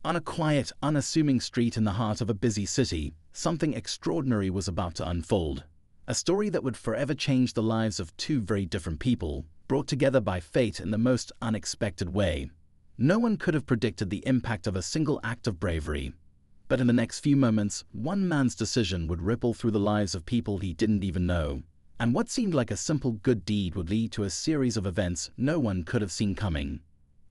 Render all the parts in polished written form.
On a quiet, unassuming street in the heart of a busy city, something extraordinary was about to unfold. A story that would forever change the lives of two very different people, brought together by fate in the most unexpected way. No one could have predicted the impact of a single act of bravery. But in the next few moments, one man's decision would ripple through the lives of people he didn't even know. And what seemed like a simple good deed would lead to a series of events no one could have seen coming.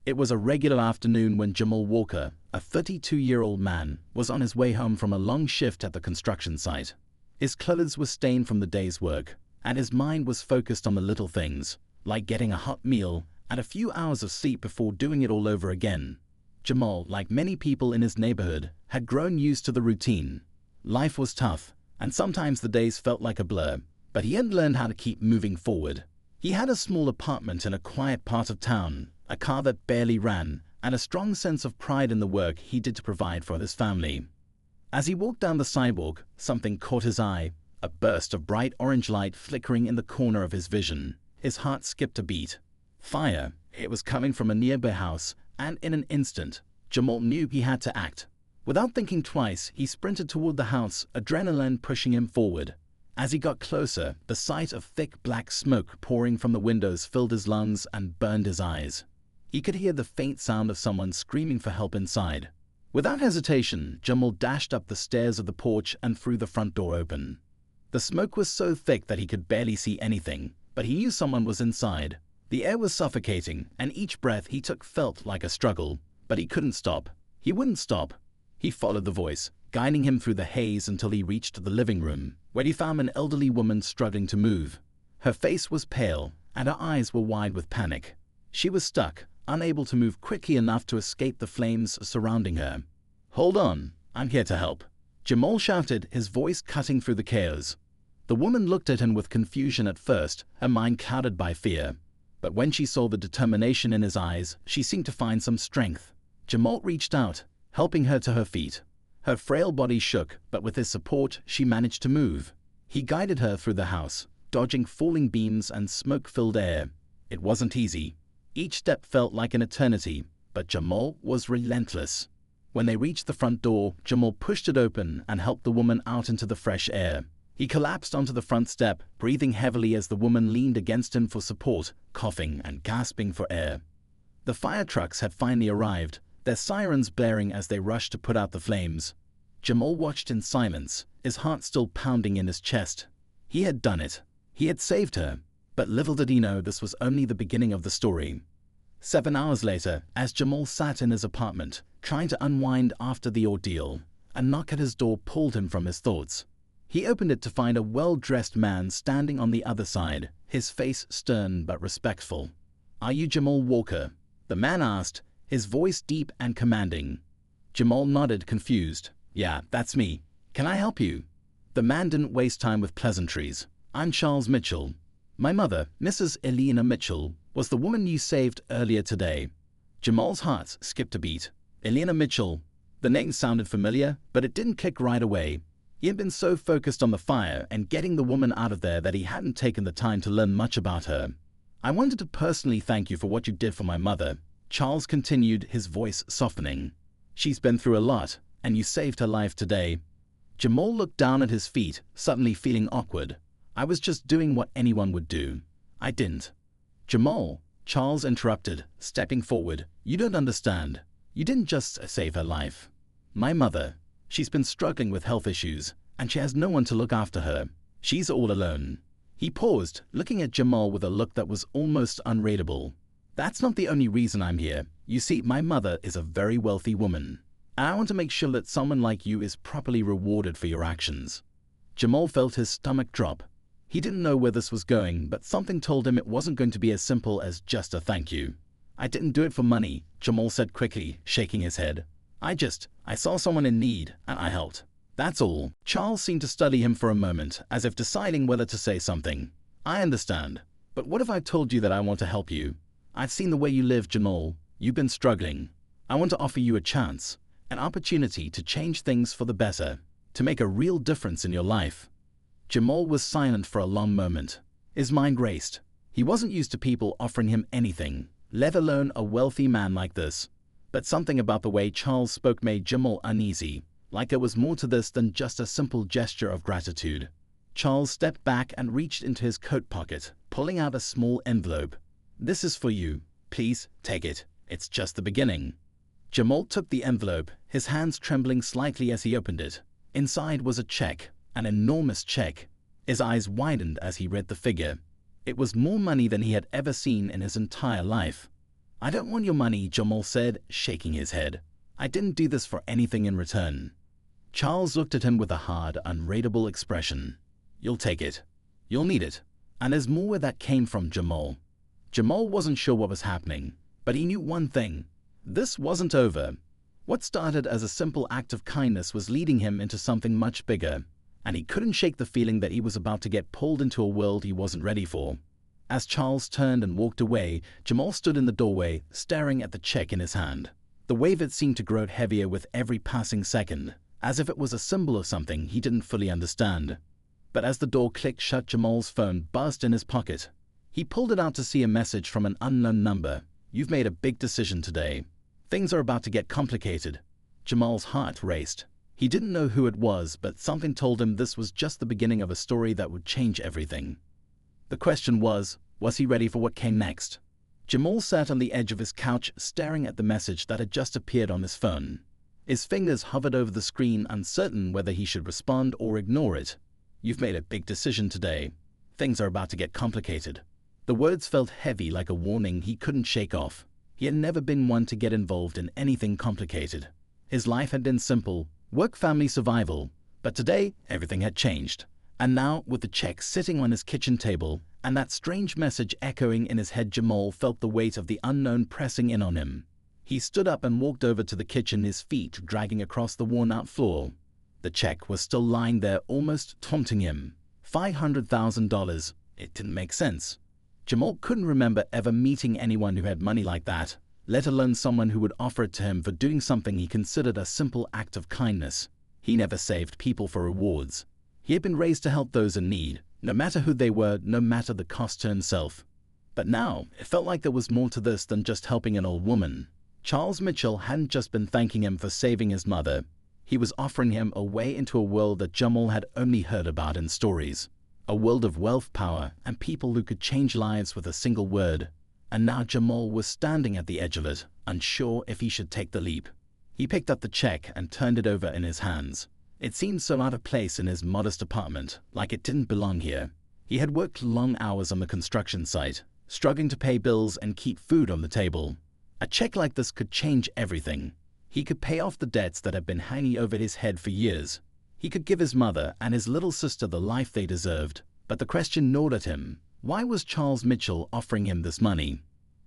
It was a regular afternoon when Jamal Walker, a 32-year-old man, was on his way home from a long shift at the construction site. His clothes were stained from the day's work, and his mind was focused on the little things, like getting a hot meal and a few hours of sleep before doing it all over again. Jamal, like many people in his neighborhood, had grown used to the routine. Life was tough, and sometimes the days felt like a blur, but he had learned how to keep moving forward. He had a small apartment in a quiet part of town, a car that barely ran, and a strong sense of pride in the work he did to provide for his family. As he walked down the sidewalk, something caught his eye, a burst of bright orange light flickering in the corner of his vision. His heart skipped a beat. Fire! It was coming from a nearby house, and in an instant, Jamal knew he had to act. Without thinking twice, he sprinted toward the house, adrenaline pushing him forward. As he got closer, the sight of thick black smoke pouring from the windows filled his lungs and burned his eyes. He could hear the faint sound of someone screaming for help inside. Without hesitation, Jamal dashed up the stairs of the porch and threw the front door open. The smoke was so thick that he could barely see anything, but he knew someone was inside. The air was suffocating, and each breath he took felt like a struggle. But he couldn't stop. He wouldn't stop. He followed the voice, guiding him through the haze until he reached the living room, where he found an elderly woman struggling to move. Her face was pale, and her eyes were wide with panic. She was stuck, unable to move quickly enough to escape the flames surrounding her. "Hold on, I'm here to help," Jamal shouted, his voice cutting through the chaos. The woman looked at him with confusion at first, her mind clouded by fear. But when she saw the determination in his eyes, she seemed to find some strength. Jamal reached out, helping her to her feet. Her frail body shook, but with his support, she managed to move. He guided her through the house, dodging falling beams and smoke-filled air. It wasn't easy. Each step felt like an eternity, but Jamal was relentless. When they reached the front door, Jamal pushed it open and helped the woman out into the fresh air. He collapsed onto the front step, breathing heavily as the woman leaned against him for support, coughing and gasping for air. The fire trucks had finally arrived, their sirens blaring as they rushed to put out the flames. Jamal watched in silence, his heart still pounding in his chest. He had done it. He had saved her. But little did he know this was only the beginning of the story. 7 hours later, as Jamal sat in his apartment, trying to unwind after the ordeal, a knock at his door pulled him from his thoughts. He opened it to find a well-dressed man standing on the other side, his face stern but respectful. "Are you Jamal Walker?" the man asked, his voice deep and commanding. Jamal nodded, confused. "Yeah, that's me. Can I help you?" The man didn't waste time with pleasantries. "I'm Charles Mitchell. My mother, Mrs. Elena Mitchell, was the woman you saved earlier today." Jamal's heart skipped a beat. Elena Mitchell. The name sounded familiar, but it didn't click right away. He had been so focused on the fire and getting the woman out of there that he hadn't taken the time to learn much about her. "I wanted to personally thank you for what you did for my mother," Charles continued, his voice softening. "She's been through a lot, and you saved her life today." Jamal looked down at his feet, suddenly feeling awkward. "I was just doing what anyone would do. I didn't." "Jamal," Charles interrupted, stepping forward, "you don't understand. You didn't just save her life. My mother, she's been struggling with health issues, and she has no one to look after her. She's all alone." He paused, looking at Jamal with a look that was almost unreadable. "That's not the only reason I'm here. You see, my mother is a very wealthy woman, and I want to make sure that someone like you is properly rewarded for your actions." Jamal felt his stomach drop. He didn't know where this was going, but something told him it wasn't going to be as simple as just a thank you. "I didn't do it for money," Jamal said quickly, shaking his head. I saw someone in need, and I helped. That's all." Charles seemed to study him for a moment, as if deciding whether to say something. "I understand. But what if I told you that I want to help you? I've seen the way you live, Jamal. You've been struggling. I want to offer you a chance, an opportunity to change things for the better, to make a real difference in your life." Jamal was silent for a long moment. His mind raced. He wasn't used to people offering him anything, let alone a wealthy man like this. But something about the way Charles spoke made Jamal uneasy, like there was more to this than just a simple gesture of gratitude. Charles stepped back and reached into his coat pocket, pulling out a small envelope. "This is for you. Please, take it. It's just the beginning." Jamal took the envelope, his hands trembling slightly as he opened it. Inside was a check, an enormous check. His eyes widened as he read the figure. It was more money than he had ever seen in his entire life. "I don't want your money," Jamal said, shaking his head. "I didn't do this for anything in return." Charles looked at him with a hard, unreadable expression. "You'll take it. You'll need it." And there's more where that came from Jamal. Jamal wasn't sure what was happening, but he knew one thing. This wasn't over. What started as a simple act of kindness was leading him into something much bigger, and he couldn't shake the feeling that he was about to get pulled into a world he wasn't ready for. As Charles turned and walked away, Jamal stood in the doorway, staring at the check in his hand. The weight of it seemed to grow heavier with every passing second, as if it was a symbol of something he didn't fully understand. But as the door clicked shut, Jamal's phone buzzed in his pocket. He pulled it out to see a message from an unknown number. "You've made a big decision today. Things are about to get complicated." Jamal's heart raced. He didn't know who it was, but something told him this was just the beginning of a story that would change everything. The question was he ready for what came next? Jamal sat on the edge of his couch, staring at the message that had just appeared on his phone. His fingers hovered over the screen, uncertain whether he should respond or ignore it. "You've made a big decision today. Things are about to get complicated." The words felt heavy, like a warning he couldn't shake off. He had never been one to get involved in anything complicated. His life had been simple: work, family, survival. But today, everything had changed. And now, with the check sitting on his kitchen table, and that strange message echoing in his head, Jamal felt the weight of the unknown pressing in on him. He stood up and walked over to the kitchen, his feet dragging across the worn-out floor. The check was still lying there, almost taunting him. $500,000. It didn't make sense. Jamal couldn't remember ever meeting anyone who had money like that, let alone someone who would offer it to him for doing something he considered a simple act of kindness. He never saved people for rewards. He had been raised to help those in need, no matter who they were, no matter the cost to himself. But now, it felt like there was more to this than just helping an old woman. Charles Mitchell hadn't just been thanking him for saving his mother. He was offering him a way into a world that Jamal had only heard about in stories. A world of wealth, power, and people who could change lives with a single word. And now Jamal was standing at the edge of it, unsure if he should take the leap. He picked up the check and turned it over in his hands. It seemed so out of place in his modest apartment, like it didn't belong here. He had worked long hours on the construction site, struggling to pay bills and keep food on the table. A check like this could change everything. He could pay off the debts that had been hanging over his head for years. He could give his mother and his little sister the life they deserved. But the question gnawed at him. Why was Charles Mitchell offering him this money?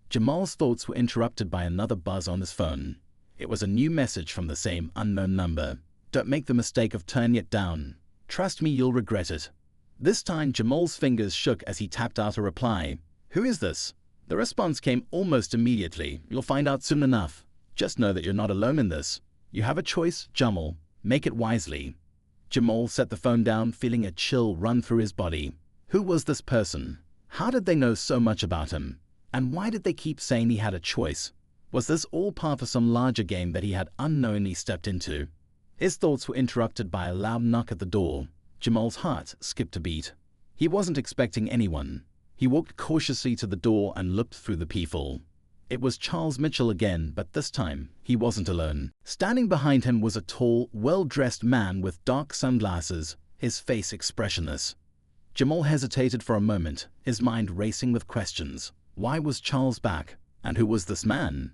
Jamal's thoughts were interrupted by another buzz on his phone. It was a new message from the same unknown number. "Don't make the mistake of turning it down. Trust me, you'll regret it." This time, Jamal's fingers shook as he tapped out a reply. "Who is this?" The response came almost immediately. "You'll find out soon enough. Just know that you're not alone in this. You have a choice, Jamal. Make it wisely." Jamal set the phone down, feeling a chill run through his body. Who was this person? How did they know so much about him? And why did they keep saying he had a choice? Was this all part of some larger game that he had unknowingly stepped into? His thoughts were interrupted by a loud knock at the door. Jamal's heart skipped a beat. He wasn't expecting anyone. He walked cautiously to the door and looked through the peephole. It was Charles Mitchell again, but this time he wasn't alone. Standing behind him was a tall, well-dressed man with dark sunglasses, his face expressionless. Jamal hesitated for a moment, his mind racing with questions. Why was Charles back? And who was this man?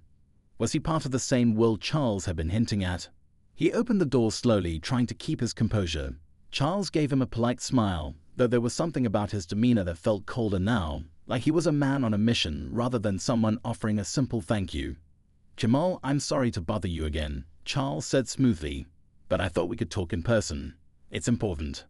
Was he part of the same world Charles had been hinting at? He opened the door slowly, trying to keep his composure. Charles gave him a polite smile, though there was something about his demeanor that felt colder now, like he was a man on a mission rather than someone offering a simple thank you. "Jamal, I'm sorry to bother you again," Charles said smoothly, "but I thought we could talk in person. It's important."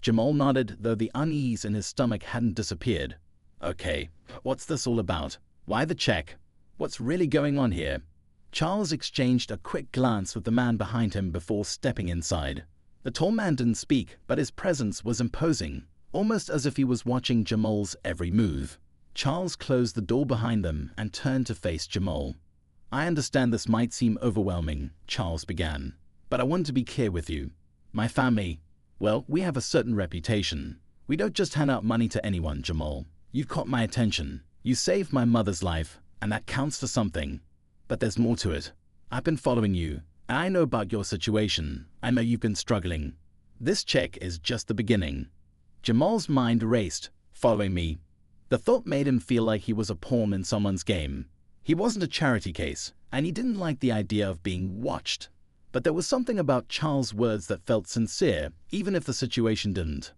Jamal nodded, though the unease in his stomach hadn't disappeared. "Okay, what's this all about? Why the check? What's really going on here?" Charles exchanged a quick glance with the man behind him before stepping inside. The tall man didn't speak, but his presence was imposing, almost as if he was watching Jamal's every move. Charles closed the door behind them and turned to face Jamal. I understand this might seem overwhelming, Charles began, but I want to be clear with you. My family, well, we have a certain reputation. We don't just hand out money to anyone, Jamal. You've caught my attention. You saved my mother's life, and that counts for something. But there's more to it. I've been following you, and I know about your situation. I know you've been struggling. This check is just the beginning. Jamal's mind raced, following me. The thought made him feel like he was a pawn in someone's game. He wasn't a charity case, and he didn't like the idea of being watched. But there was something about Charles' words that felt sincere, even if the situation didn't.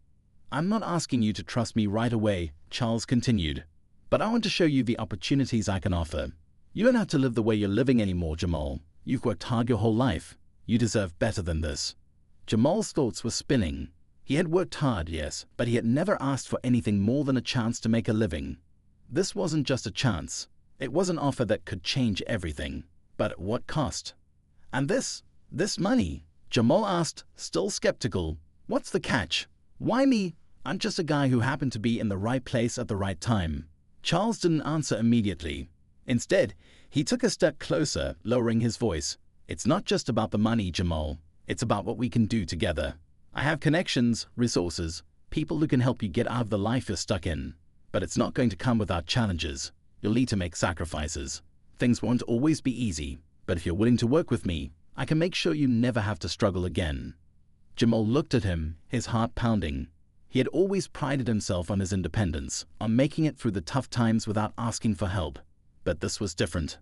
I'm not asking you to trust me right away, Charles continued, but I want to show you the opportunities I can offer. You don't have to live the way you're living anymore, Jamal. You've worked hard your whole life. You deserve better than this. Jamal's thoughts were spinning. He had worked hard, yes, but he had never asked for anything more than a chance to make a living. This wasn't just a chance. It was an offer that could change everything. But at what cost? And this money? Jamal asked, still skeptical. What's the catch? Why me? I'm just a guy who happened to be in the right place at the right time. Charles didn't answer immediately. Instead, he took a step closer, lowering his voice. It's not just about the money, Jamal. It's about what we can do together. I have connections, resources, people who can help you get out of the life you're stuck in. But it's not going to come without challenges. You'll need to make sacrifices. Things won't always be easy, but if you're willing to work with me, I can make sure you never have to struggle again. Jamal looked at him, his heart pounding. He had always prided himself on his independence, on making it through the tough times without asking for help. But this was different.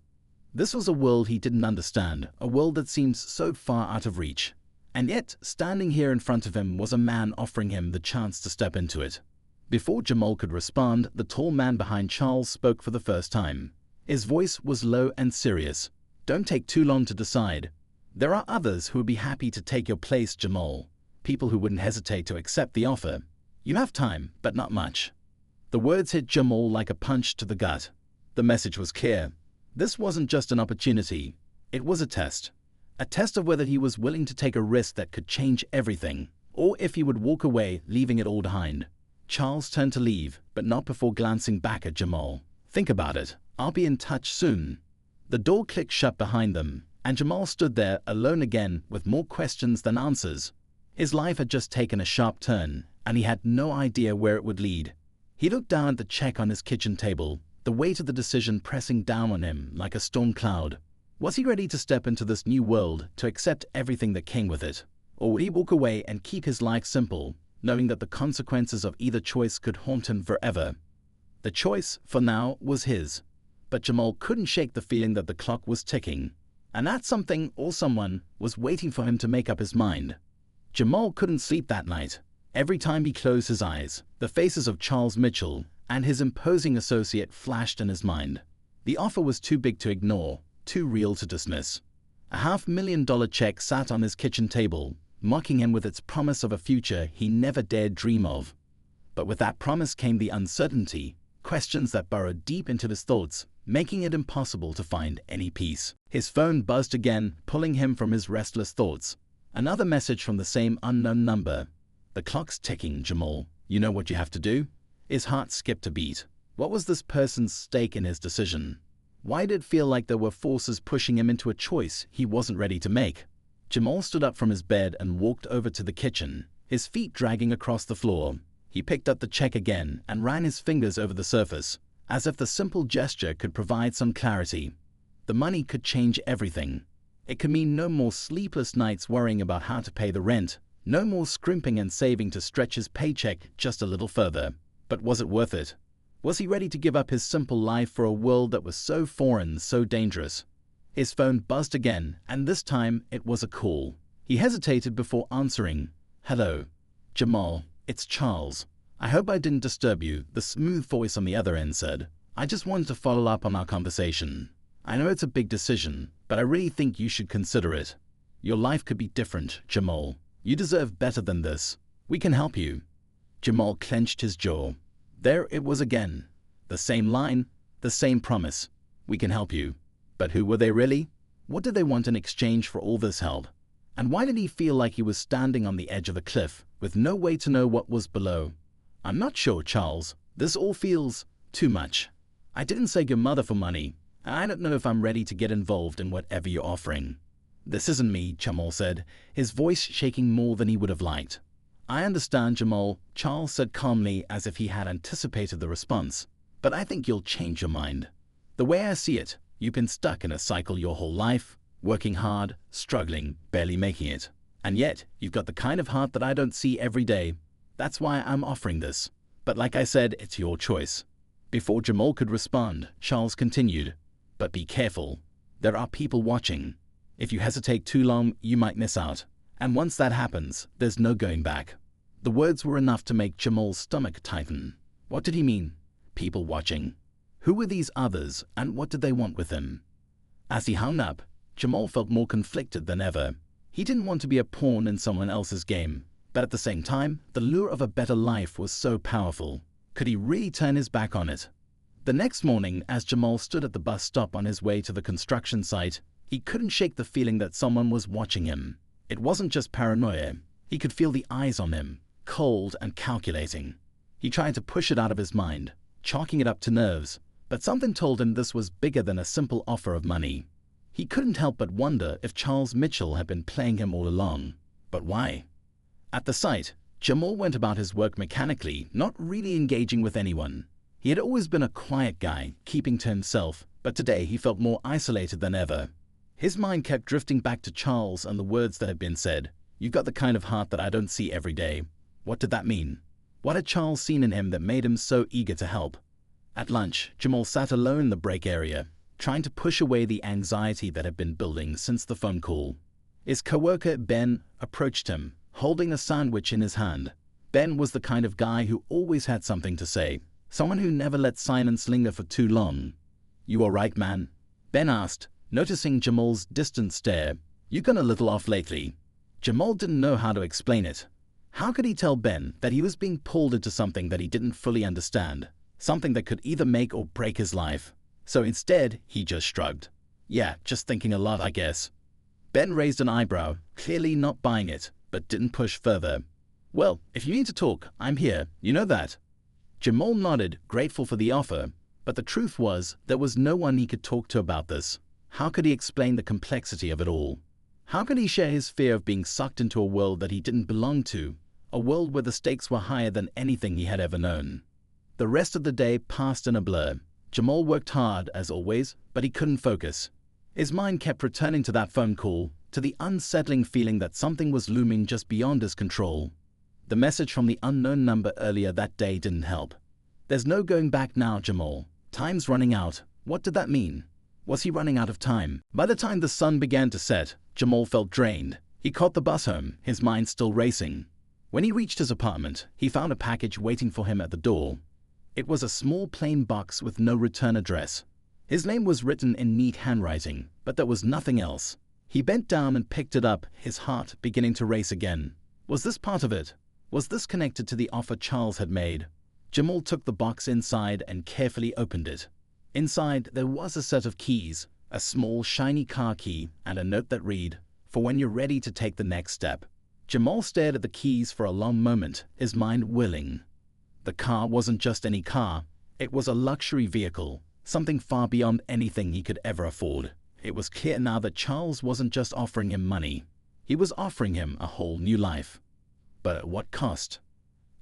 This was a world he didn't understand, a world that seemed so far out of reach. And yet, standing here in front of him was a man offering him the chance to step into it. Before Jamal could respond, the tall man behind Charles spoke for the first time. His voice was low and serious. Don't take too long to decide. There are others who would be happy to take your place, Jamal. People who wouldn't hesitate to accept the offer. You have time, but not much. The words hit Jamal like a punch to the gut. The message was clear. This wasn't just an opportunity. It was a test. A test of whether he was willing to take a risk that could change everything, or if he would walk away, leaving it all behind. Charles turned to leave, but not before glancing back at Jamal. Think about it. I'll be in touch soon. The door clicked shut behind them, and Jamal stood there alone again with more questions than answers. His life had just taken a sharp turn, and he had no idea where it would lead. He looked down at the check on his kitchen table, the weight of the decision pressing down on him like a storm cloud. Was he ready to step into this new world, to accept everything that came with it? Or would he walk away and keep his life simple, knowing that the consequences of either choice could haunt him forever? The choice, for now, was his. But Jamal couldn't shake the feeling that the clock was ticking, and that something or someone was waiting for him to make up his mind. Jamal couldn't sleep that night. Every time he closed his eyes, the faces of Charles Mitchell and his imposing associate flashed in his mind. The offer was too big to ignore, too real to dismiss. A $500,000 check sat on his kitchen table, mocking him with its promise of a future he never dared dream of. But with that promise came the uncertainty, questions that burrowed deep into his thoughts, making it impossible to find any peace. His phone buzzed again, pulling him from his restless thoughts. Another message from the same unknown number. The clock's ticking, Jamal. You know what you have to do? His heart skipped a beat. What was this person's stake in his decision? Why did it feel like there were forces pushing him into a choice he wasn't ready to make? Jamal stood up from his bed and walked over to the kitchen, his feet dragging across the floor. He picked up the check again and ran his fingers over the surface, as if the simple gesture could provide some clarity. The money could change everything. It could mean no more sleepless nights worrying about how to pay the rent, no more scrimping and saving to stretch his paycheck just a little further. But was it worth it? Was he ready to give up his simple life for a world that was so foreign, so dangerous? His phone buzzed again, and this time it was a call. He hesitated before answering. Hello. Jamal, it's Charles. I hope I didn't disturb you, the smooth voice on the other end said. I just wanted to follow up on our conversation. I know it's a big decision, but I really think you should consider it. Your life could be different, Jamal. You deserve better than this. We can help you. Jamal clenched his jaw. There it was again. The same line, the same promise. We can help you. But who were they really? What did they want in exchange for all this help? And why did he feel like he was standing on the edge of a cliff, with no way to know what was below? I'm not sure, Charles. This all feels too much. I didn't save your mother for money, I don't know if I'm ready to get involved in whatever you're offering." "This isn't me," Jamal said, his voice shaking more than he would have liked. "I understand, Jamal," Charles said calmly as if he had anticipated the response, "but I think you'll change your mind. The way I see it, you've been stuck in a cycle your whole life, working hard, struggling, barely making it. And yet, you've got the kind of heart that I don't see every day. That's why I'm offering this. But like I said, it's your choice." Before Jamal could respond, Charles continued, "But be careful. There are people watching. If you hesitate too long, you might miss out. And once that happens, there's no going back." The words were enough to make Jamal's stomach tighten. What did he mean? People watching. Who were these others, and what did they want with him? As he hung up, Jamal felt more conflicted than ever. He didn't want to be a pawn in someone else's game, but at the same time, the lure of a better life was so powerful. Could he really turn his back on it? The next morning, as Jamal stood at the bus stop on his way to the construction site, he couldn't shake the feeling that someone was watching him. It wasn't just paranoia. He could feel the eyes on him, cold and calculating. He tried to push it out of his mind, chalking it up to nerves, but something told him this was bigger than a simple offer of money. He couldn't help but wonder if Charles Mitchell had been playing him all along. But why? At the site, Jamal went about his work mechanically, not really engaging with anyone. He had always been a quiet guy, keeping to himself, but today he felt more isolated than ever. His mind kept drifting back to Charles and the words that had been said. "You've got the kind of heart that I don't see every day." What did that mean? What had Charles seen in him that made him so eager to help? At lunch, Jamal sat alone in the break area, trying to push away the anxiety that had been building since the phone call. His coworker, Ben, approached him, holding a sandwich in his hand. Ben was the kind of guy who always had something to say, someone who never let silence linger for too long. "You all right, man?" Ben asked, noticing Jamal's distant stare. "You gone a little off lately." Jamal didn't know how to explain it. How could he tell Ben that he was being pulled into something that he didn't fully understand, something that could either make or break his life? So instead, he just shrugged. "Yeah, just thinking a lot, I guess." Ben raised an eyebrow, clearly not buying it, but didn't push further. "Well, if you need to talk, I'm here, you know that." Jamal nodded, grateful for the offer, but the truth was there was no one he could talk to about this. How could he explain the complexity of it all? How could he share his fear of being sucked into a world that he didn't belong to, a world where the stakes were higher than anything he had ever known? The rest of the day passed in a blur. Jamal worked hard, as always, but he couldn't focus. His mind kept returning to that phone call, to the unsettling feeling that something was looming just beyond his control. The message from the unknown number earlier that day didn't help. "There's no going back now, Jamal. Time's running out." What did that mean? Was he running out of time? By the time the sun began to set, Jamal felt drained. He caught the bus home, his mind still racing. When he reached his apartment, he found a package waiting for him at the door. It was a small plain box with no return address. His name was written in neat handwriting, but there was nothing else. He bent down and picked it up, his heart beginning to race again. Was this part of it? Was this connected to the offer Charles had made? Jamal took the box inside and carefully opened it. Inside, there was a set of keys, a small shiny car key, and a note that read, "For when you're ready to take the next step." Jamal stared at the keys for a long moment, his mind whirling. The car wasn't just any car. It was a luxury vehicle, something far beyond anything he could ever afford. It was clear now that Charles wasn't just offering him money. He was offering him a whole new life. But at what cost?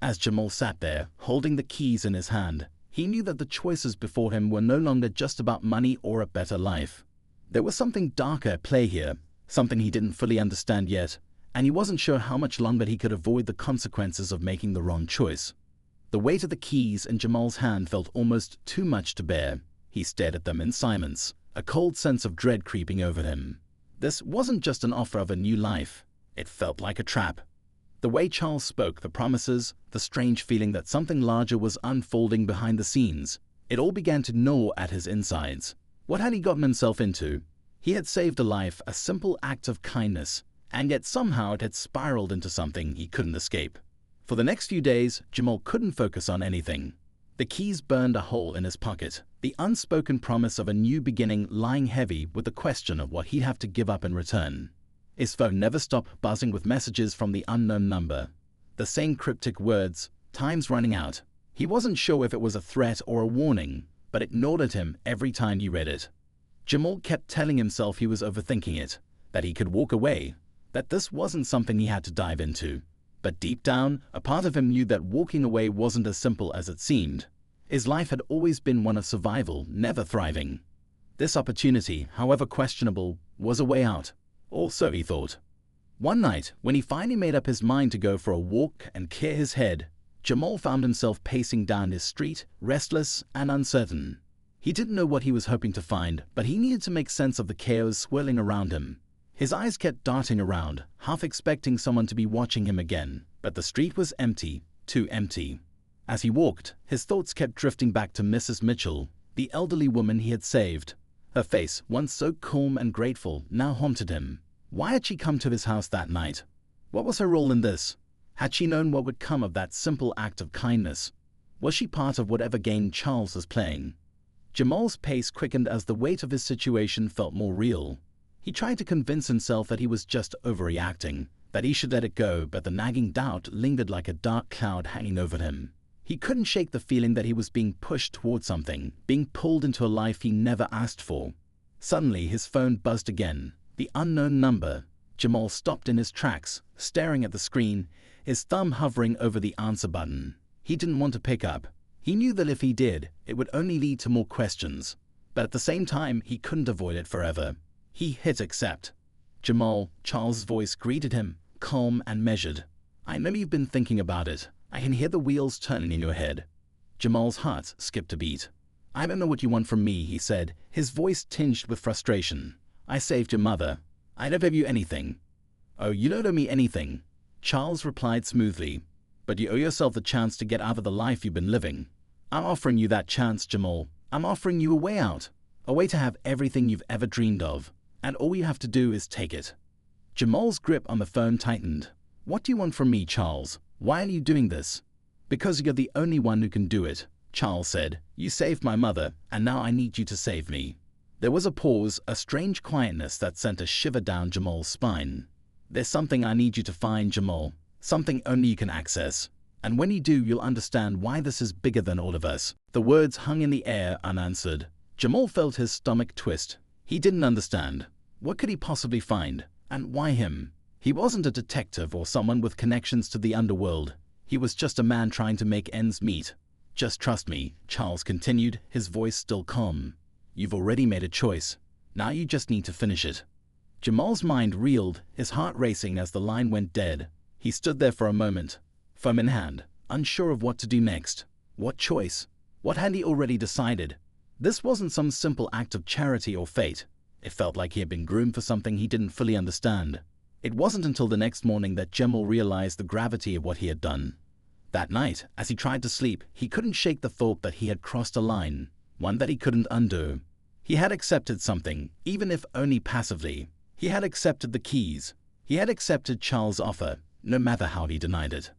As Jamal sat there, holding the keys in his hand, he knew that the choices before him were no longer just about money or a better life. There was something darker at play here, something he didn't fully understand yet, and he wasn't sure how much longer he could avoid the consequences of making the wrong choice. The weight of the keys in Jamal's hand felt almost too much to bear. He stared at them in silence, a cold sense of dread creeping over him. This wasn't just an offer of a new life. It felt like a trap. The way Charles spoke, the promises, the strange feeling that something larger was unfolding behind the scenes, it all began to gnaw at his insides. What had he gotten himself into? He had saved a life, a simple act of kindness, and yet somehow it had spiraled into something he couldn't escape. For the next few days, Jamal couldn't focus on anything. The keys burned a hole in his pocket, the unspoken promise of a new beginning lying heavy with the question of what he'd have to give up in return. His phone never stopped buzzing with messages from the unknown number. The same cryptic words, "Time's running out." He wasn't sure if it was a threat or a warning, but it gnawed at him every time he read it. Jamal kept telling himself he was overthinking it, that he could walk away, that this wasn't something he had to dive into. But deep down, a part of him knew that walking away wasn't as simple as it seemed. His life had always been one of survival, never thriving. This opportunity, however questionable, was a way out. Or so he thought. One night, when he finally made up his mind to go for a walk and clear his head, Jamal found himself pacing down his street, restless and uncertain. He didn't know what he was hoping to find, but he needed to make sense of the chaos swirling around him. His eyes kept darting around, half expecting someone to be watching him again, but the street was empty, too empty. As he walked, his thoughts kept drifting back to Mrs. Mitchell, the elderly woman he had saved. Her face, once so calm and grateful, now haunted him. Why had she come to his house that night? What was her role in this? Had she known what would come of that simple act of kindness? Was she part of whatever game Charles was playing? Jamal's pace quickened as the weight of his situation felt more real. He tried to convince himself that he was just overreacting, that he should let it go, but the nagging doubt lingered like a dark cloud hanging over him. He couldn't shake the feeling that he was being pushed toward something, being pulled into a life he never asked for. Suddenly, his phone buzzed again. The unknown number. Jamal stopped in his tracks, staring at the screen, his thumb hovering over the answer button. He didn't want to pick up. He knew that if he did, it would only lead to more questions. But at the same time, he couldn't avoid it forever. He hit accept. Jamal, Charles' voice greeted him, calm and measured. I know you've been thinking about it. I can hear the wheels turning in your head. Jamal's heart skipped a beat. I don't know what you want from me, he said, his voice tinged with frustration. I saved your mother. I don't owe you anything. Oh, you don't owe me anything, Charles replied smoothly. But you owe yourself the chance to get out of the life you've been living. I'm offering you that chance, Jamal. I'm offering you a way out. A way to have everything you've ever dreamed of. And all you have to do is take it. Jamal's grip on the phone tightened. What do you want from me, Charles? Why are you doing this? Because you're the only one who can do it, Charles said. You saved my mother, and now I need you to save me. There was a pause, a strange quietness that sent a shiver down Jamal's spine. There's something I need you to find, Jamal. Something only you can access. And when you do, you'll understand why this is bigger than all of us. The words hung in the air unanswered. Jamal felt his stomach twist. He didn't understand. What could he possibly find? And why him? He wasn't a detective or someone with connections to the underworld. He was just a man trying to make ends meet. Just trust me, Charles continued, his voice still calm. You've already made a choice. Now you just need to finish it. Jamal's mind reeled, his heart racing as the line went dead. He stood there for a moment, phone in hand, unsure of what to do next. What choice? What had he already decided? This wasn't some simple act of charity or fate. It felt like he had been groomed for something he didn't fully understand. It wasn't until the next morning that Jamal realized the gravity of what he had done. That night, as he tried to sleep, he couldn't shake the thought that he had crossed a line, one that he couldn't undo. He had accepted something, even if only passively. He had accepted the keys. He had accepted Charles' offer, no matter how he denied it.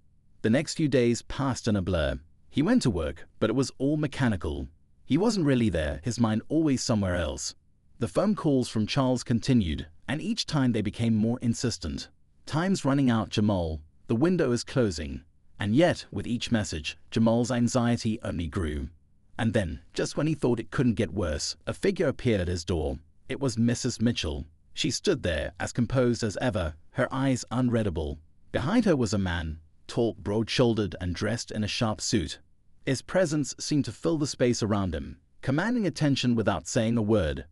The next few days passed in a blur. He went to work, but it was all mechanical. He wasn't really there, his mind always somewhere else. The phone calls from Charles continued, and each time they became more insistent. Time's running out, Jamal. The window is closing. And yet, with each message, Jamal's anxiety only grew. And then, just when he thought it couldn't get worse, a figure appeared at his door. It was Mrs. Mitchell. She stood there, as composed as ever, her eyes unreadable. Behind her was a man, tall, broad-shouldered, and dressed in a sharp suit. His presence seemed to fill the space around him, commanding attention without saying a word.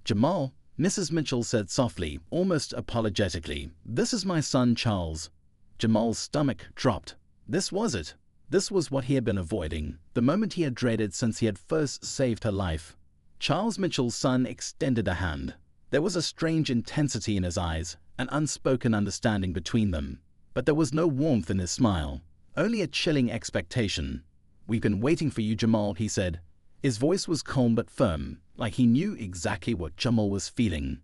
Jamal, Mrs. Mitchell said softly, almost apologetically, "This is my son, Charles." Jamal's stomach dropped. This was it. This was what he had been avoiding, the moment he had dreaded since he had first saved her life. Charles Mitchell's son extended a hand. There was a strange intensity in his eyes, an unspoken understanding between them. But there was no warmth in his smile, only a chilling expectation. "We've been waiting for you, Jamal," he said. His voice was calm but firm, like he knew exactly what Jamal was feeling.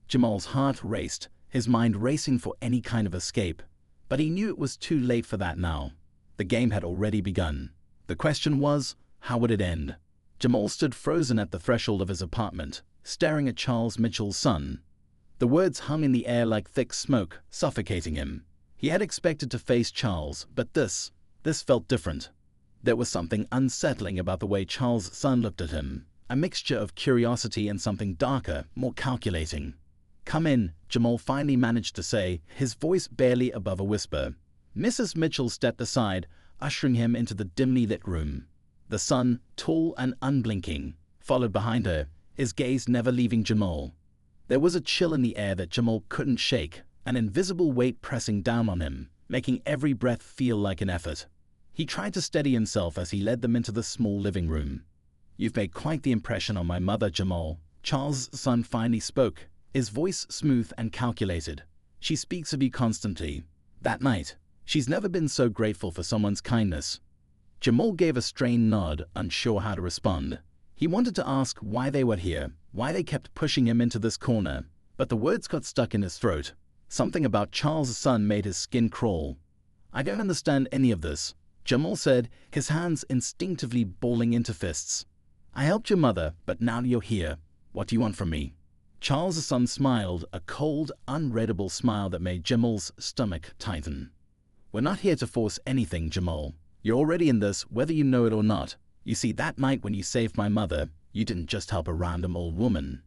Jamal's heart raced, his mind racing for any kind of escape. But he knew it was too late for that now. The game had already begun. The question was, how would it end? Jamal stood frozen at the threshold of his apartment, staring at Charles Mitchell's son. The words hung in the air like thick smoke, suffocating him. He had expected to face Charles, but this felt different. There was something unsettling about the way Charles' son looked at him, a mixture of curiosity and something darker, more calculating. "Come in," Jamal finally managed to say, his voice barely above a whisper. Mrs. Mitchell stepped aside, ushering him into the dimly lit room. The sun, tall and unblinking, followed behind her, his gaze never leaving Jamal. There was a chill in the air that Jamal couldn't shake, an invisible weight pressing down on him, making every breath feel like an effort. He tried to steady himself as he led them into the small living room. "You've made quite the impression on my mother, Jamal," Charles' son finally spoke, his voice smooth and calculated. "She speaks of you constantly. That night, she's never been so grateful for someone's kindness." Jamal gave a strained nod, unsure how to respond. He wanted to ask why they were here, why they kept pushing him into this corner, but the words got stuck in his throat. Something about Charles' son made his skin crawl. "I don't understand any of this," Jamal said, his hands instinctively balling into fists. "I helped your mother, but now you're here. What do you want from me?" Charles' son smiled, a cold, unreadable smile that made Jamal's stomach tighten. "We're not here to force anything, Jamal. You're already in this, whether you know it or not. You see, that night when you saved my mother, you didn't just help a random old woman.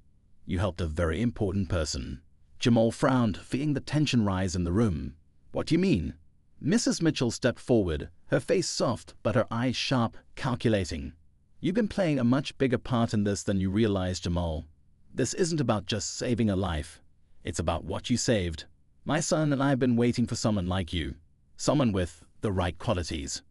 You helped a very important person." Jamal frowned, feeling the tension rise in the room. "What do you mean?" Mrs. Mitchell stepped forward, her face soft but her eyes sharp, calculating. "You've been playing a much bigger part in this than you realize, Jamal. This isn't about just saving a life. It's about what you saved. My son and I have been waiting for someone like you. Someone with the right qualities."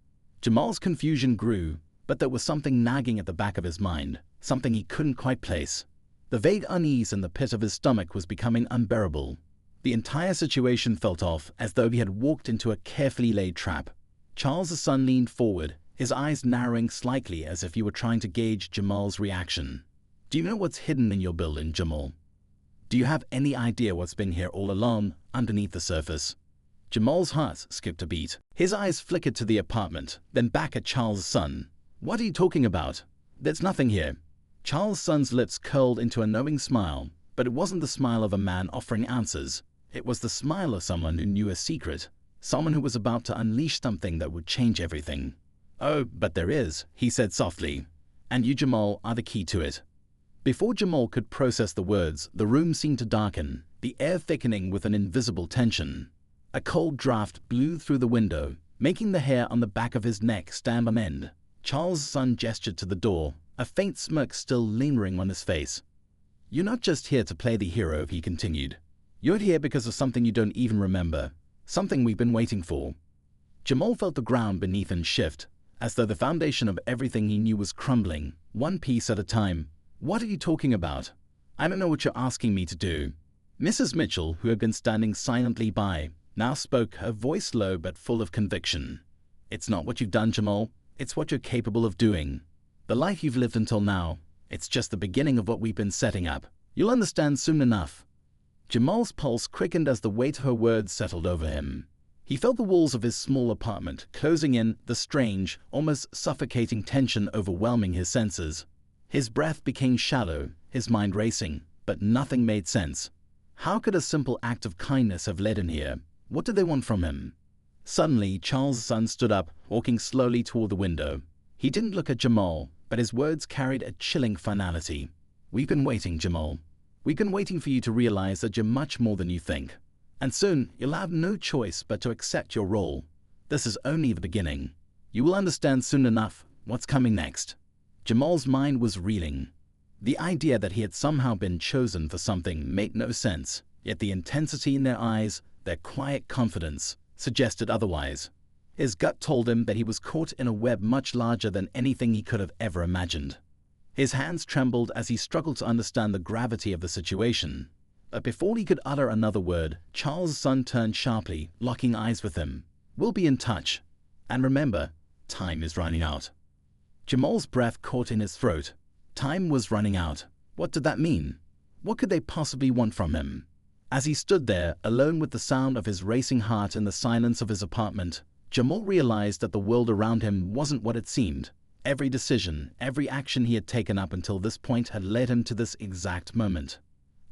Jamal's confusion grew, but there was something nagging at the back of his mind, something he couldn't quite place. The vague unease in the pit of his stomach was becoming unbearable. The entire situation felt off, as though he had walked into a carefully laid trap. Charles' son leaned forward, his eyes narrowing slightly as if he were trying to gauge Jamal's reaction. "Do you know what's hidden in your building, Jamal? Do you have any idea what's been here all along, underneath the surface?" Jamal's heart skipped a beat. His eyes flickered to the apartment, then back at Charles' son. "What are you talking about? There's nothing here." Charles' son's lips curled into a knowing smile, but it wasn't the smile of a man offering answers. It was the smile of someone who knew a secret, someone who was about to unleash something that would change everything. "Oh, but there is," he said softly, "and you, Jamal, are the key to it." Before Jamal could process the words, the room seemed to darken, the air thickening with an invisible tension. A cold draft blew through the window, making the hair on the back of his neck stand on end. Charles' son gestured to the door, a faint smirk still lingering on his face. "You're not just here to play the hero," he continued. "You're here because of something you don't even remember, something we've been waiting for." Jamal felt the ground beneath him shift, as though the foundation of everything he knew was crumbling, one piece at a time. "What are you talking about? I don't know what you're asking me to do." Mrs. Mitchell, who had been standing silently by, now spoke, her voice low but full of conviction. "It's not what you've done, Jamal. It's what you're capable of doing. The life you've lived until now, it's just the beginning of what we've been setting up. You'll understand soon enough." Jamal's pulse quickened as the weight of her words settled over him. He felt the walls of his small apartment closing in, the strange, almost suffocating tension overwhelming his senses. His breath became shallow, his mind racing, but nothing made sense. How could a simple act of kindness have led him here? What did they want from him? Suddenly, Charles' son stood up, walking slowly toward the window. He didn't look at Jamal, but his words carried a chilling finality. "We've been waiting, Jamal. We've been waiting for you to realize that you're much more than you think. And soon, you'll have no choice but to accept your role. This is only the beginning. You will understand soon enough what's coming next." Jamal's mind was reeling. The idea that he had somehow been chosen for something made no sense, yet the intensity in their eyes, their quiet confidence, suggested otherwise. His gut told him that he was caught in a web much larger than anything he could have ever imagined. His hands trembled as he struggled to understand the gravity of the situation. But before he could utter another word, Charles' son turned sharply, locking eyes with him. "We'll be in touch. And remember, time is running out." Jamal's breath caught in his throat. Time was running out. What did that mean? What could they possibly want from him? As he stood there, alone with the sound of his racing heart in the silence of his apartment, Jamal realized that the world around him wasn't what it seemed. Every decision, every action he had taken up until this point had led him to this exact moment.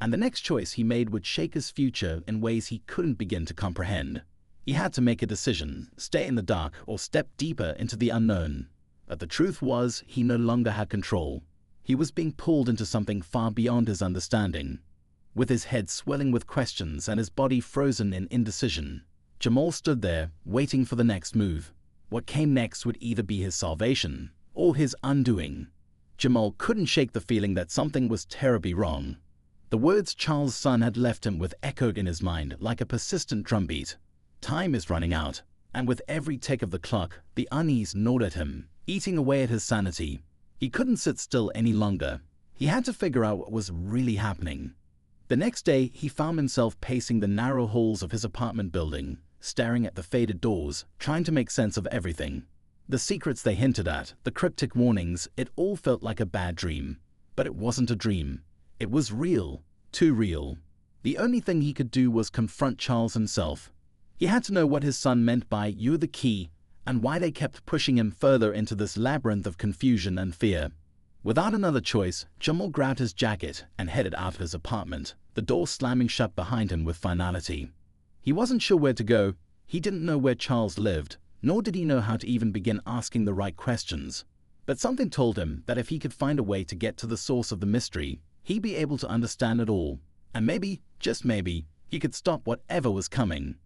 And the next choice he made would shake his future in ways he couldn't begin to comprehend. He had to make a decision, stay in the dark or step deeper into the unknown. But the truth was, he no longer had control. He was being pulled into something far beyond his understanding. With his head swelling with questions and his body frozen in indecision, Jamal stood there, waiting for the next move. What came next would either be his salvation or his undoing. Jamal couldn't shake the feeling that something was terribly wrong. The words Charles' son had left him with echoed in his mind like a persistent drumbeat. Time is running out, and with every tick of the clock, the unease gnawed at him, eating away at his sanity. He couldn't sit still any longer. He had to figure out what was really happening. The next day, he found himself pacing the narrow halls of his apartment building, staring at the faded doors, trying to make sense of everything. The secrets they hinted at, the cryptic warnings, it all felt like a bad dream. But it wasn't a dream. It was real, too real. The only thing he could do was confront Charles himself. He had to know what his son meant by "you're the key," and why they kept pushing him further into this labyrinth of confusion and fear. Without another choice, Jamal grabbed his jacket and headed out of his apartment, the door slamming shut behind him with finality. He wasn't sure where to go. He didn't know where Charles lived, nor did he know how to even begin asking the right questions. But something told him that if he could find a way to get to the source of the mystery, he'd be able to understand it all. And maybe, just maybe, he could stop whatever was coming.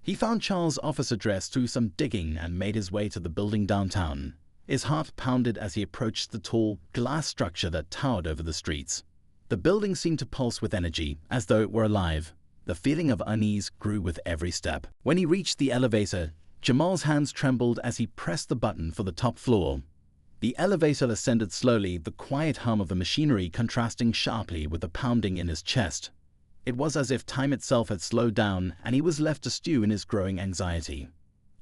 He found Charles' office address through some digging and made his way to the building downtown. His heart pounded as he approached the tall, glass structure that towered over the streets. The building seemed to pulse with energy, as though it were alive. The feeling of unease grew with every step. When he reached the elevator, Jamal's hands trembled as he pressed the button for the top floor. The elevator ascended slowly, the quiet hum of the machinery contrasting sharply with the pounding in his chest. It was as if time itself had slowed down and he was left to stew in his growing anxiety.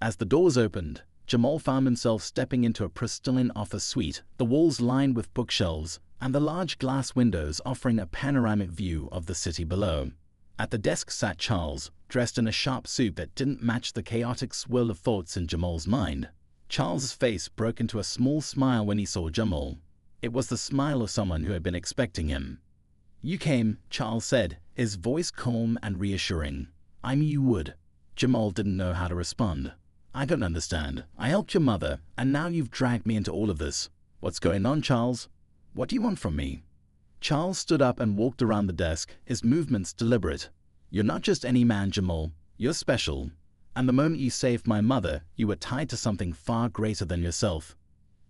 As the doors opened, Jamal found himself stepping into a pristine office suite, the walls lined with bookshelves and the large glass windows offering a panoramic view of the city below. At the desk sat Charles, dressed in a sharp suit that didn't match the chaotic swirl of thoughts in Jamal's mind. Charles's face broke into a small smile when he saw Jamal. It was the smile of someone who had been expecting him. "You came," Charles said, his voice calm and reassuring. "I knew you would." Jamal didn't know how to respond. "I don't understand. I helped your mother, and now you've dragged me into all of this. What's going on, Charles? What do you want from me?" Charles stood up and walked around the desk, his movements deliberate. "You're not just any man, Jamal. You're special. And the moment you saved my mother, you were tied to something far greater than yourself."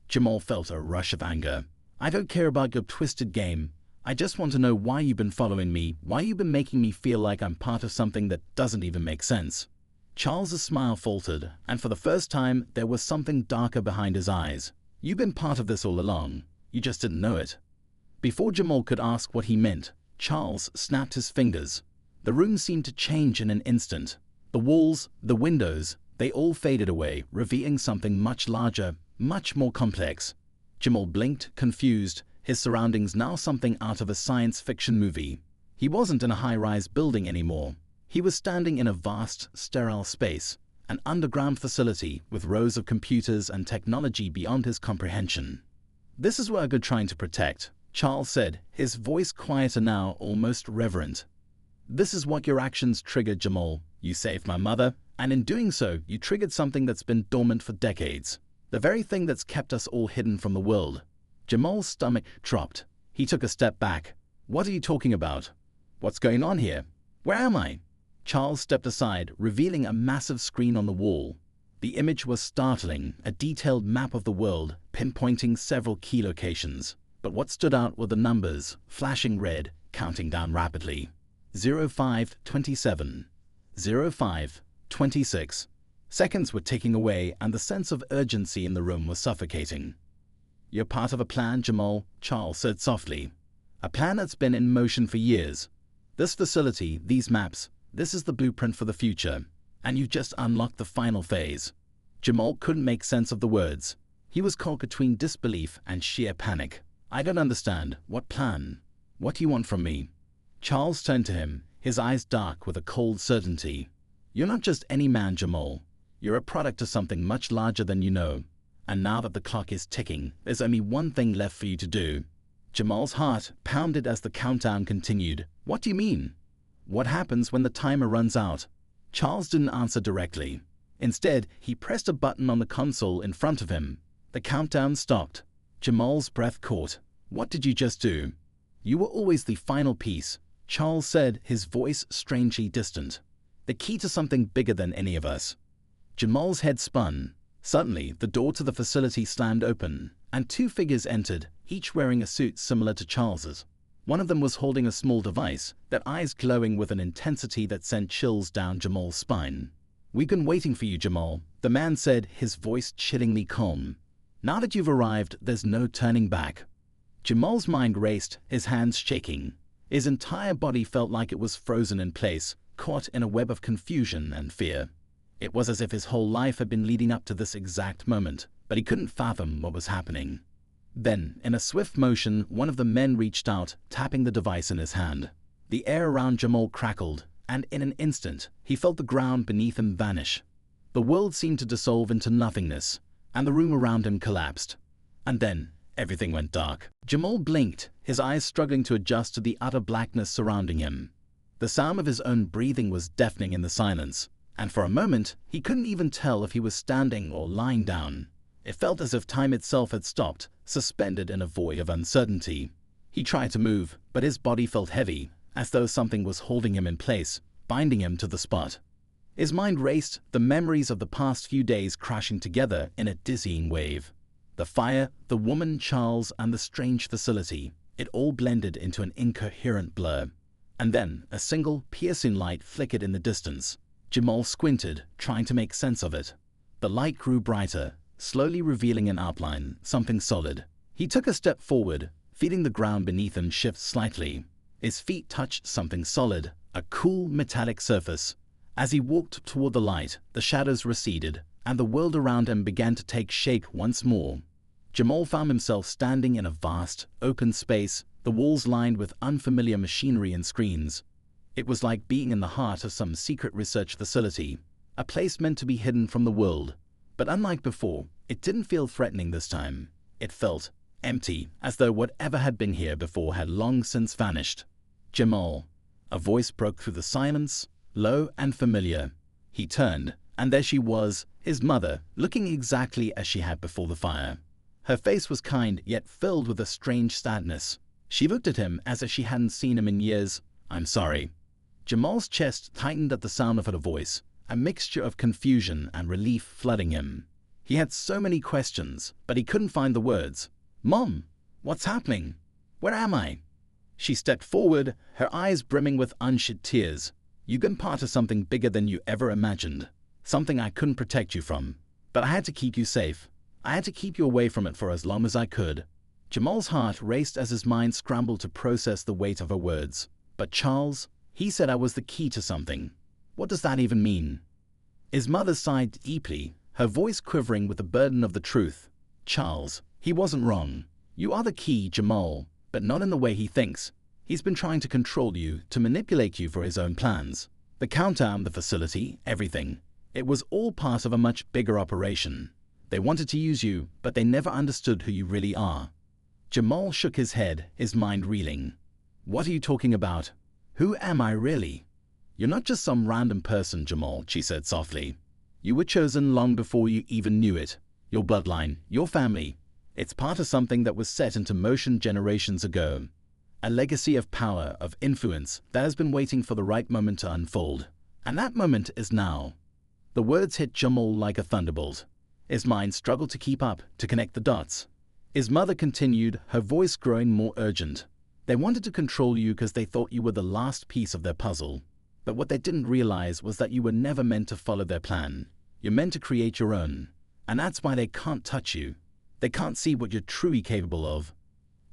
Jamal felt a rush of anger. "I don't care about your twisted game. I just want to know why you've been following me, why you've been making me feel like I'm part of something that doesn't even make sense." Charles's smile faltered, and for the first time, there was something darker behind his eyes. "You've been part of this all along. You just didn't know it." Before Jamal could ask what he meant, Charles snapped his fingers. The room seemed to change in an instant. The walls, the windows, they all faded away, revealing something much larger, much more complex. Jamal blinked, confused, his surroundings now something out of a science fiction movie. He wasn't in a high-rise building anymore. He was standing in a vast, sterile space, an underground facility with rows of computers and technology beyond his comprehension. "This is what we're trying to protect," Charles said, his voice quieter now, almost reverent. "This is what your actions triggered, Jamal. You saved my mother, and in doing so, you triggered something that's been dormant for decades. The very thing that's kept us all hidden from the world." Jamal's stomach dropped. He took a step back. "What are you talking about? What's going on here? Where am I?" Charles stepped aside, revealing a massive screen on the wall. The image was startling, a detailed map of the world, pinpointing several key locations. But what stood out were the numbers, flashing red, counting down rapidly. 0527, 0526. Seconds were ticking away, and the sense of urgency in the room was suffocating. "You're part of a plan, Jamal," Charles said softly. "A plan that's been in motion for years. This facility, these maps, this is the blueprint for the future. And you've just unlocked the final phase." Jamal couldn't make sense of the words. He was caught between disbelief and sheer panic. "I don't understand. What plan? What do you want from me?" Charles turned to him, his eyes dark with a cold certainty. "You're not just any man, Jamal. You're a product of something much larger than you know. And now that the clock is ticking, there's only one thing left for you to do." Jamal's heart pounded as the countdown continued. "What do you mean? What happens when the timer runs out?" Charles didn't answer directly. Instead, he pressed a button on the console in front of him. The countdown stopped. Jamal's breath caught. What did you just do? You were always the final piece, Charles said, his voice strangely distant. The key to something bigger than any of us. Jamal's head spun. Suddenly, the door to the facility slammed open, and two figures entered, each wearing a suit similar to Charles's. One of them was holding a small device, their eyes glowing with an intensity that sent chills down Jamal's spine. "We've been waiting for you, Jamal," the man said, his voice chillingly calm. "Now that you've arrived, there's no turning back." Jamal's mind raced, his hands shaking. His entire body felt like it was frozen in place, caught in a web of confusion and fear. It was as if his whole life had been leading up to this exact moment, but he couldn't fathom what was happening. Then, in a swift motion, one of the men reached out, tapping the device in his hand. The air around Jamal crackled, and in an instant, he felt the ground beneath him vanish. The world seemed to dissolve into nothingness, and the room around him collapsed. And then, everything went dark. Jamal blinked, his eyes struggling to adjust to the utter blackness surrounding him. The sound of his own breathing was deafening in the silence, and for a moment, he couldn't even tell if he was standing or lying down. It felt as if time itself had stopped, suspended in a void of uncertainty. He tried to move, but his body felt heavy, as though something was holding him in place, binding him to the spot. His mind raced, the memories of the past few days crashing together in a dizzying wave. The fire, the woman, Charles, and the strange facility, it all blended into an incoherent blur. And then, a single, piercing light flickered in the distance. Jamal squinted, trying to make sense of it. The light grew brighter, slowly revealing an outline, something solid. He took a step forward, feeling the ground beneath him shift slightly. His feet touched something solid, a cool, metallic surface. As he walked toward the light, the shadows receded, and the world around him began to take shape once more. Jamal found himself standing in a vast, open space, the walls lined with unfamiliar machinery and screens. It was like being in the heart of some secret research facility, a place meant to be hidden from the world. But unlike before, it didn't feel threatening this time. It felt empty, as though whatever had been here before had long since vanished. "Jamal." A voice broke through the silence, low and familiar. He turned, and there she was, his mother, looking exactly as she had before the fire. Her face was kind, yet filled with a strange sadness. She looked at him as if she hadn't seen him in years. "I'm sorry." Jamal's chest tightened at the sound of her voice, a mixture of confusion and relief flooding him. He had so many questions, but he couldn't find the words. "Mom, what's happening? Where am I?" She stepped forward, her eyes brimming with unshed tears. "You've been part of something bigger than you ever imagined. Something I couldn't protect you from. But I had to keep you safe. I had to keep you away from it for as long as I could." Jamal's heart raced as his mind scrambled to process the weight of her words. "But Charles, he said I was the key to something. What does that even mean?" His mother sighed deeply, her voice quivering with the burden of the truth. "Charles, he wasn't wrong. You are the key, Jamal, but not in the way he thinks. He's been trying to control you, to manipulate you for his own plans. The countdown, the facility, everything. It was all part of a much bigger operation. They wanted to use you, but they never understood who you really are." Jamal shook his head, his mind reeling. "What are you talking about? Who am I really?" "You're not just some random person, Jamal," she said softly. "You were chosen long before you even knew it. Your bloodline, your family. It's part of something that was set into motion generations ago. A legacy of power, of influence, that has been waiting for the right moment to unfold. And that moment is now." The words hit Jamal like a thunderbolt. His mind struggled to keep up, to connect the dots. His mother continued, her voice growing more urgent. "They wanted to control you because they thought you were the last piece of their puzzle. But what they didn't realize was that you were never meant to follow their plan. You're meant to create your own. And that's why they can't touch you. They can't see what you're truly capable of."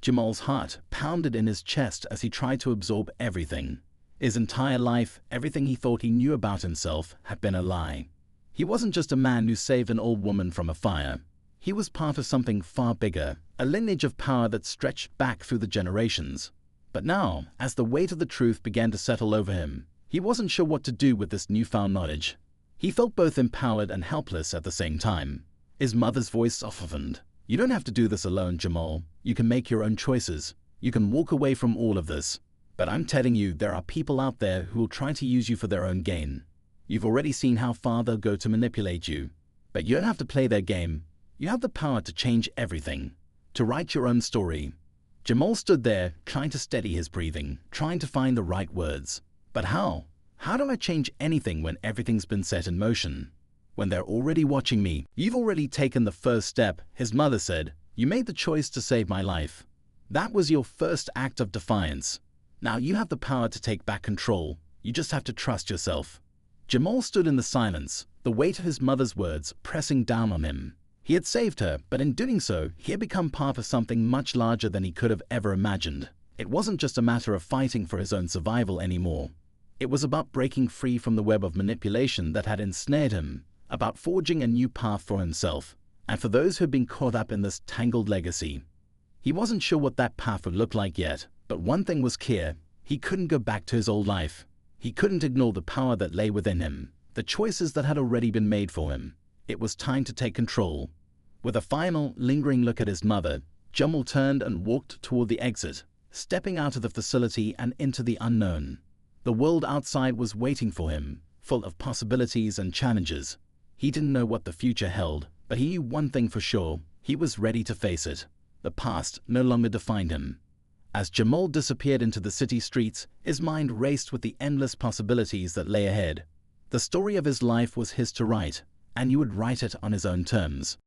Jamal's heart pounded in his chest as he tried to absorb everything. His entire life, everything he thought he knew about himself, had been a lie. He wasn't just a man who saved an old woman from a fire. He was part of something far bigger, a lineage of power that stretched back through the generations. But now, as the weight of the truth began to settle over him, he wasn't sure what to do with this newfound knowledge. He felt both empowered and helpless at the same time. His mother's voice softened. "You don't have to do this alone, Jamal. You can make your own choices. You can walk away from all of this. But I'm telling you, there are people out there who will try to use you for their own gain. You've already seen how far they'll go to manipulate you. But you don't have to play their game. You have the power to change everything, to write your own story. Jamal stood there, trying to steady his breathing, trying to find the right words. But how? How do I change anything when everything's been set in motion? When they're already watching me? You've already taken the first step, his mother said. You made the choice to save my life. That was your first act of defiance. Now you have the power to take back control. You just have to trust yourself. Jamal stood in the silence, the weight of his mother's words pressing down on him. He had saved her, but in doing so, he had become part of something much larger than he could have ever imagined. It wasn't just a matter of fighting for his own survival anymore. It was about breaking free from the web of manipulation that had ensnared him, about forging a new path for himself, and for those who had been caught up in this tangled legacy. He wasn't sure what that path would look like yet, but one thing was clear: he couldn't go back to his old life. He couldn't ignore the power that lay within him, the choices that had already been made for him. It was time to take control. With a final, lingering look at his mother, Jamal turned and walked toward the exit, stepping out of the facility and into the unknown. The world outside was waiting for him, full of possibilities and challenges. He didn't know what the future held, but he knew one thing for sure: he was ready to face it. The past no longer defined him. As Jamal disappeared into the city streets, his mind raced with the endless possibilities that lay ahead. The story of his life was his to write, and he would write it on his own terms.